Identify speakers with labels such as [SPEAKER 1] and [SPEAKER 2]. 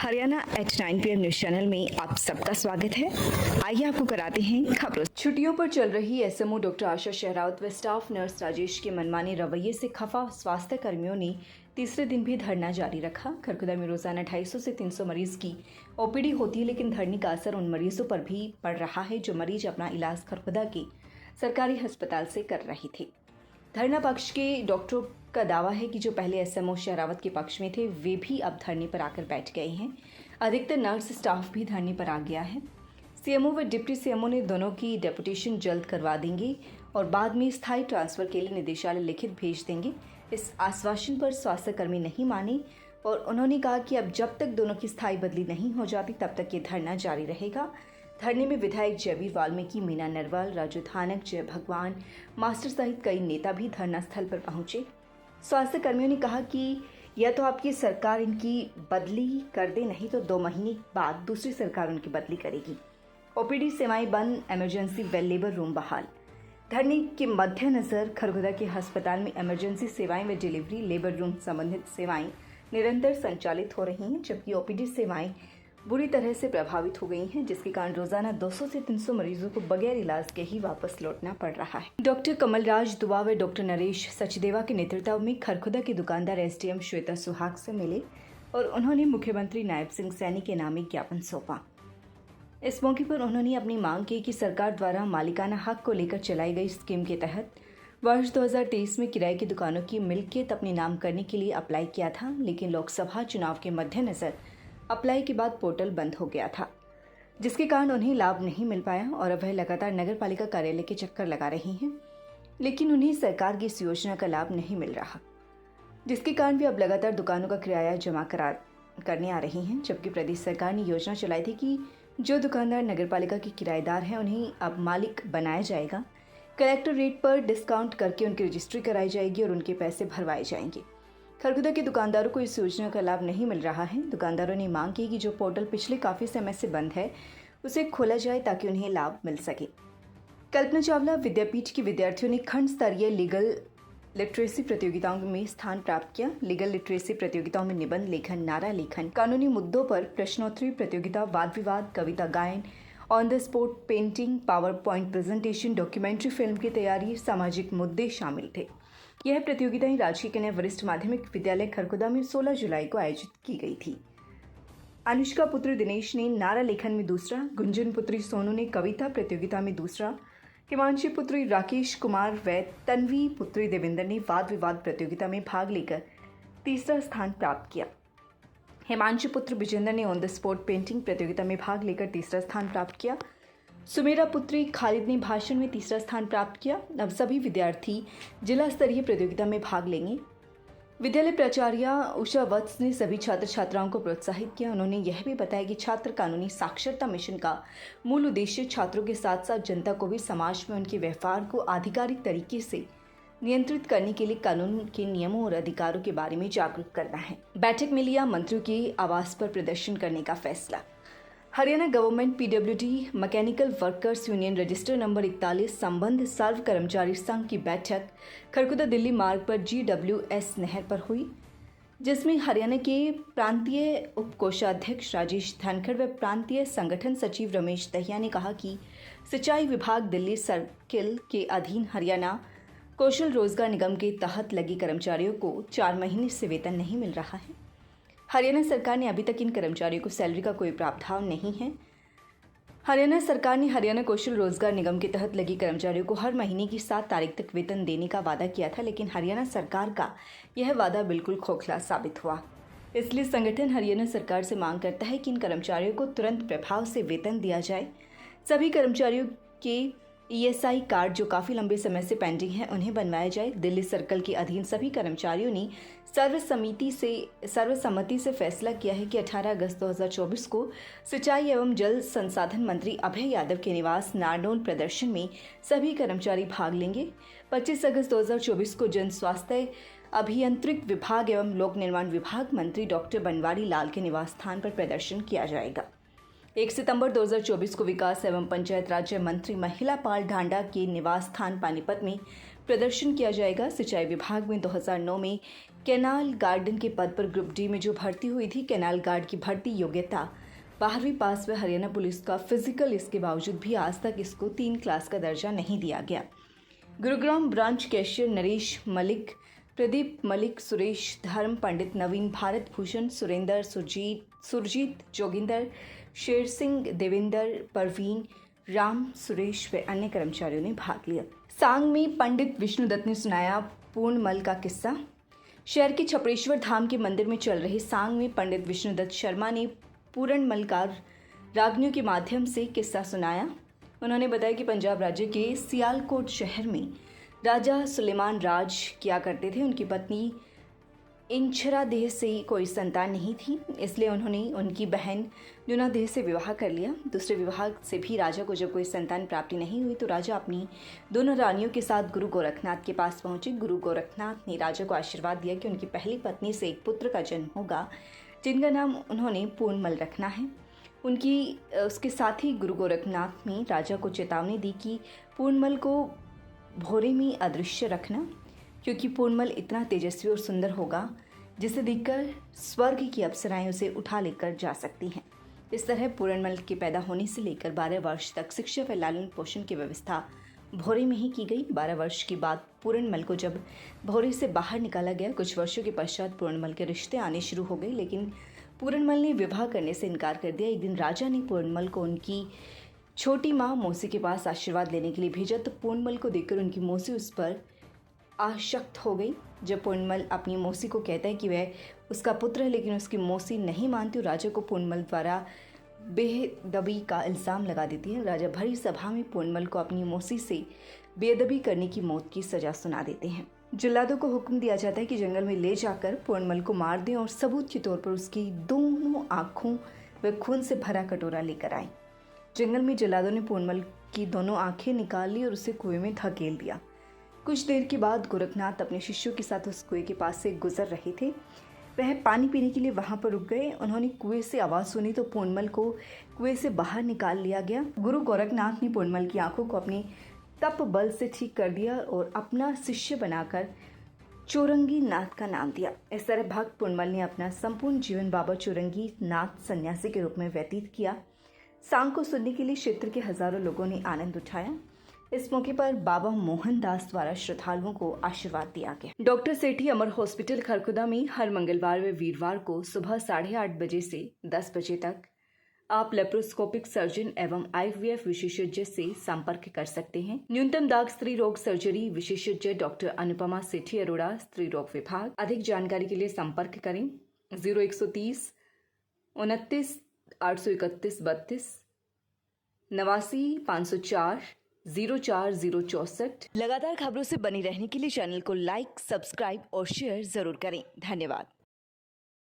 [SPEAKER 1] Haryana at 9 PM news channel में आप सबका स्वागत है। आइए आपको कराते हैं खबरों। छुट्टियों पर चल रही एसएमओ डॉक्टर आशा शेरावत व स्टाफ नर्स राजेश के मनमाने रवैये से खफा स्वास्थ्य कर्मियों ने तीसरे दिन भी धरना जारी रखा। खरखुदा में रोजाना 250 से 300 मरीज की ओपीडी होती है, लेकिन धरने का असर उन मरीजों पर भी पड़ रहा है जो मरीज अपना इलाज खरखुदा के सरकारी अस्पताल से कर रहे थे। धरना पक्ष के डॉक्टरों का दावा है कि जो पहले एसएमओ शेरावत के पक्ष में थे वे भी अब धरने पर आकर बैठ गए हैं। अधिकतर नर्स स्टाफ भी धरने पर आ गया है। सीएमओ व डिप्टी सीएमओ ने दोनों की डेपुटेशन जल्द करवा देंगे और बाद में स्थायी ट्रांसफर के लिए निदेशालय लिखित भेज देंगे। इस आश्वासन पर स्वास्थ्य कर्मी नहीं माने और उन्होंने कहा कि अब जब तक दोनों की स्थायी बदली नहीं हो जाती तब तक ये धरना जारी रहेगा। धरने में विधायक जयवीर वाल्मीकि, मीना नरवाल, राजू थानक, जय भगवान मास्टर सहित कई नेता भी धरना स्थल पर पहुंचे। स्वास्थ्य कर्मियों ने कहा कि या तो आपकी सरकार इनकी बदली कर दे, नहीं तो 2 महीने बाद दूसरी सरकार उनकी बदली करेगी। ओपीडी सेवाएं बंद, इमरजेंसी व लेबर रूम बहाल। धरने के मद्देनजर खरखुदा के अस्पताल में इमरजेंसी सेवाएं व डिलीवरी, लेबर रूम संबंधित सेवाएं निरंतर संचालित हो रही हैं, जबकि ओपीडी सेवाएं बुरी तरह से प्रभावित हो गई हैं, जिसके कारण रोजाना 200 से 300 मरीजों को बगैर इलाज के ही वापस लौटना पड़ रहा है। डॉक्टर कमलराज दुआ व डॉक्टर नरेश सचदेवा के नेतृत्व में खरखुदा के दुकानदार एसडीएम श्वेता सुहाग से मिले और उन्होंने मुख्यमंत्री नायब सिंह सैनी के नाम एक ज्ञापन सौंपा। इस मौके पर उन्होंने अपनी मांग की कि सरकार द्वारा मालिकाना हक को लेकर चलाई गई स्कीम के तहत वर्ष 2023 में किराए की दुकानों की मिल्कियत अपने नाम करने के लिए अप्लाई किया था, लेकिन लोकसभा चुनाव के मद्देनजर अप्लाई के बाद पोर्टल बंद हो गया था, जिसके कारण उन्हें लाभ नहीं मिल पाया और अब वह लगातार नगर पालिका कार्यालय के चक्कर लगा रही हैं, लेकिन उन्हें सरकार की इस योजना का लाभ नहीं मिल रहा, जिसके कारण वे अब लगातार दुकानों का किराया जमा करने आ रही हैं। जबकि प्रदेश सरकार ने योजना चलाई थी कि जो दुकानदार नगर पालिका के किराएदार हैं उन्हें अब मालिक बनाया जाएगा। कलेक्टर रेट पर डिस्काउंट करके उनकी रजिस्ट्री कराई जाएगी और उनके पैसे भरवाए जाएंगे। खरखुदा के दुकानदारों को इस योजना का लाभ नहीं मिल रहा है। दुकानदारों ने मांग की कि जो पोर्टल पिछले काफ़ी समय से बंद है उसे खोला जाए ताकि उन्हें लाभ मिल सके। कल्पना चावला विद्यापीठ के विद्यार्थियों ने खंड स्तरीय लीगल लिटरेसी प्रतियोगिताओं में स्थान प्राप्त किया। लीगल लिटरेसी प्रतियोगिताओं में निबंध लेखन, नारा लेखन, कानूनी मुद्दों पर प्रश्नोत्तरी प्रतियोगिता, वाद विवाद, कविता गायन, on the spot painting, power point presentation, documentary film की तैयारी, सामाजिक मुद्दे शामिल थे। यह प्रतियोगिताएं राजकीय कन्या वरिष्ठ माध्यमिक विद्यालय खरखुदा में 16 जुलाई को आयोजित की गई थी। अनुष्का पुत्री दिनेश ने नारा लेखन में दूसरा, गुंजन पुत्री सोनू ने कविता प्रतियोगिता में दूसरा, हिमांशी पुत्री राकेश कुमार व तन्वी पुत्री देवेंद्र ने वाद विवाद प्रतियोगिता में भाग लेकर तीसरा स्थान प्राप्त किया। हिमांशु पुत्र विजेंद्र ने ऑन द स्पॉट पेंटिंग प्रतियोगिता में भाग लेकर तीसरा स्थान प्राप्त किया। सुमेरा पुत्री खालिद ने भाषण में तीसरा स्थान प्राप्त किया। अब सभी विद्यार्थी जिला स्तरीय प्रतियोगिता में भाग लेंगे। विद्यालय प्राचार्य उषा वत्स ने सभी छात्र छात्राओं को प्रोत्साहित किया। उन्होंने यह भी बताया कि छात्र कानूनी साक्षरता मिशन का मूल उद्देश्य छात्रों के साथ साथ जनता को भी समाज में उनके व्यवहार को आधिकारिक तरीके से नियंत्रित करने के लिए कानून के नियमों और अधिकारों के बारे में जागरूक करना है। बैठक में लिया मंत्रियों के आवास पर प्रदर्शन करने का फैसला। Haryana government PWD mechanical workers union register number 41 संबंध सर्व कर्मचारी संघ की बैठक खरखुदा दिल्ली मार्ग पर GWS नहर पर हुई, जिसमें हरियाणा के प्रांतीय उप कोषाध्यक्ष राजेश धनखड़ व प्रांतीय संगठन सचिव रमेश दहिया ने कहा कि सिंचाई विभाग दिल्ली सर्किल के अधीन हरियाणा कौशल रोजगार निगम के तहत लगे कर्मचारियों को 4 महीने से वेतन नहीं मिल रहा है। हरियाणा सरकार ने अभी तक इन कर्मचारियों को सैलरी का कोई प्रावधान नहीं है। हरियाणा सरकार ने हरियाणा कौशल रोजगार निगम के तहत लगे कर्मचारियों को हर महीने की 7 तारीख तक वेतन देने का वादा किया था, लेकिन हरियाणा सरकार का यह वादा बिल्कुल खोखला साबित हुआ। इसलिए संगठन हरियाणा सरकार से मांग करता है कि इन कर्मचारियों को तुरंत प्रभाव से वेतन दिया जाए। सभी कर्मचारियों के ESI कार्ड जो काफ़ी लंबे समय से पेंडिंग है उन्हें बनवाया जाए। दिल्ली सर्कल के अधीन सभी कर्मचारियों ने सर्वसम्मति से फैसला किया है कि 18 अगस्त 2024 को सिंचाई एवं जल संसाधन मंत्री अभय यादव के निवास नारनौल प्रदर्शन में सभी कर्मचारी भाग लेंगे। 25 अगस्त 2024 को जन स्वास्थ्य अभियंत्रिक विभाग एवं लोक निर्माण विभाग मंत्री डॉक्टर बनवारी लाल के निवास स्थान पर प्रदर्शन किया जाएगा। 1 सितंबर 2024 को विकास एवं पंचायत राज्य मंत्री महिला पाल ढांडा के निवास स्थान पानीपत में प्रदर्शन किया जाएगा। सिंचाई विभाग में 2009 में कैनाल गार्डन के पद पर ग्रुप डी में जो भर्ती हुई थी, कैनाल गार्ड की भर्ती योग्यता 12वीं पास व हरियाणा पुलिस का फिजिकल, इसके बावजूद भी आज तक इसको 3 क्लास का दर्जा नहीं दिया गया। गुरुग्राम ब्रांच कैशियर नरेश मलिक, प्रदीप मलिक, सुरेश धर्म, पंडित नवीन, भारत भूषण, सुरेंद्र, सुरजीत, जोगिंदर, शेर सिंह, देवेंद्र, परवीन, राम, सुरेश व अन्य कर्मचारियों ने भाग लिया। सांग में पंडित विष्णुदत्त ने सुनाया पूर्णमल का किस्सा। शहर के छपरेश्वर धाम के मंदिर में चल रहे सांग में पंडित विष्णुदत्त शर्मा ने पूर्णमल का रागनियों के माध्यम से किस्सा सुनाया। उन्होंने बताया कि पंजाब राज्य के सियालकोट शहर में राजा सुलेमान राज किया करते थे। उनकी पत्नी इंछरा देह से कोई संतान नहीं थी, इसलिए उन्होंने उनकी बहन नुना देह से विवाह कर लिया। दूसरे विवाह से भी राजा को जब कोई संतान प्राप्ति नहीं हुई तो राजा अपनी दोनों रानियों के साथ गुरु गोरखनाथ के पास पहुंचे। गुरु गोरखनाथ ने राजा को आशीर्वाद दिया कि उनकी पहली पत्नी से एक पुत्र का जन्म होगा, जिनका नाम उन्होंने पूर्णमल रखना है। उसके साथ ही गुरु गोरखनाथ ने राजा को चेतावनी दी कि पूर्णमल को भोरे में अदृश्य रखना, क्योंकि पूर्णमल इतना तेजस्वी और सुंदर होगा जिसे देखकर स्वर्ग की अप्सराएं उसे उठा लेकर जा सकती हैं। इस तरह पूर्णमल के पैदा होने से लेकर 12 वर्ष तक शिक्षा व लालन पोषण की व्यवस्था भोरे में ही की गई। 12 वर्ष के बाद पूर्णमल को जब भोरे से बाहर निकाला गया, कुछ वर्षों के पश्चात पूर्णमल के रिश्ते आने शुरू हो गए, लेकिन पूर्णमल ने विवाह करने से इनकार कर दिया। एक दिन राजा ने पूर्णमल को उनकी छोटी माँ मौसी के पास आशीर्वाद लेने के लिए भेजा, तो पूर्णमल को देखकर उनकी मौसी उस पर आसक्त हो गई। जब पूर्णमल अपनी मौसी को कहता है कि वह उसका पुत्र है, लेकिन उसकी मौसी नहीं मानती, राजा को पूर्णमल द्वारा बेअदबी का इल्ज़ाम लगा देती है। राजा भरी सभा में पूर्णमल को अपनी मौसी से बेअदबी करने की मौत की सजा सुना देते हैं। जल्लादों को हुक्म दिया जाता है कि जंगल में ले जाकर पूर्णमल को मार दें और सबूत के तौर पर उसकी दोनों आँखों व खून से भरा कटोरा लेकर आए। जंगल में जल्लादों ने पूर्णमल की दोनों आंखें निकाल ली और उसे कुएं में धकेल दिया। कुछ देर के बाद गोरखनाथ अपने शिष्यों के साथ उस कुएं के पास से गुजर रहे थे। वह पानी पीने के लिए वहां पर रुक गए। उन्होंने कुएं से आवाज़ सुनी तो पूर्णमल को कुएं से बाहर निकाल लिया गया। गुरु गोरखनाथ ने पूर्णमल की आंखों को अपने तप बल से ठीक कर दिया और अपना शिष्य बनाकर चौरंगी नाथ का नाम दिया। इस तरह भक्त पूर्णमल ने अपना संपूर्ण जीवन बाबा चौरंगी नाथ सन्यासी के रूप में व्यतीत किया। सांग को सुनने के लिए क्षेत्र के हजारों लोगों ने आनंद उठाया। इस मौके पर बाबा मोहनदास द्वारा श्रद्धालुओं को आशीर्वाद दिया गया। डॉक्टर सेठी अमर हॉस्पिटल खरखुदा में हर मंगलवार व वीरवार को सुबह 8:30 बजे से 10 बजे तक आप लेप्रोस्कोपिक सर्जन एवं IVF विशेषज्ञ से संपर्क कर सकते हैं। न्यूनतम दाग स्त्री रोग सर्जरी विशेषज्ञ डॉक्टर अनुपमा सेठी, अरोड़ा, स्त्री रोग विभाग। अधिक जानकारी के लिए संपर्क करें 0130 29 831 32 89 504 04064। लगातार खबरों से बनी रहने के लिए चैनल को लाइक, सब्सक्राइब और शेयर जरूर करें। धन्यवाद।